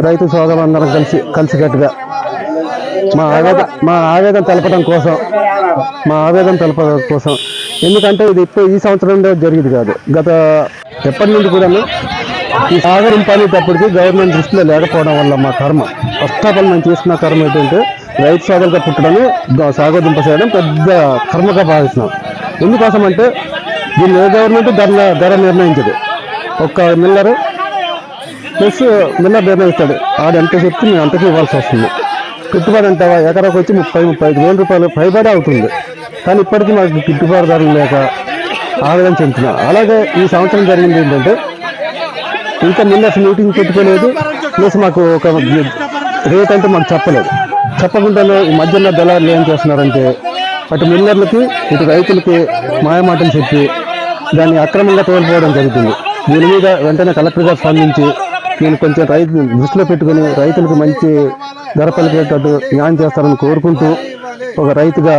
రైతు సోదరులందరం కలిసికట్టుగా మా ఆవేదన తెలపడం కోసం ఎందుకంటే ఇది ఈ సంవత్సరం జరిగేది కాదు, గత ఎప్పటి నుండి కూడా ఈ సాగరం పనేటప్పటికి గవర్నమెంట్ దృష్టిలో లేకపోవడం వల్ల మా కర్మ, ఫస్ట్ ఆఫ్ ఆల్ మేము తీసుకున్న కర్మ ఏంటంటే రైతు సోదరుగా పుట్టడమే సాగోదింప చేయడం పెద్ద కర్మగా భావిస్తున్నాం. ఎందుకోసం అంటే దీన్ని ఏ గవర్నమెంట్ ధర నిర్ణయించదు, ఒక్క మిల్లర్ నిర్ణయిస్తాడు, ఆడు ఎంత చెప్తే మేము అంతకీ ఇవ్వాల్సి వస్తుంది. గిట్టుబాటు అంటే ఎకరాకు వచ్చి 30-35 వేల రూపాయలు పైబడి అవుతుంది. కానీ ఇప్పటికీ మాకు గిట్టుబాటు ధరలు లేక ఆవేదన చెందుతున్నాం. అలాగే ఈ సంవత్సరం జరిగింది ఏంటంటే ఇంకా మిల్లర్స్ మీటింగ్ పెట్టుకోలేదు, ప్లస్ మాకు ఒక రేట్ అంటే మాకు చెప్పకుండానే ఈ మధ్యలో దళారులు ఏం చేస్తున్నారంటే అటు మిల్లర్లకి ఇటు రైతులకి మాయమాటలు చెప్పి దాన్ని అక్రమంగా తోలిపోవడం జరుగుతుంది. దీని మీద వెంటనే కలెక్టర్ గారు స్పందించి నేను కొంచెం రైతు దృష్టిలో పెట్టుకుని రైతులకు మంచి ధర పలికేటట్టు న్యాయం చేస్తారని కోరుకుంటూ ఒక రైతుగా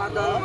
హలో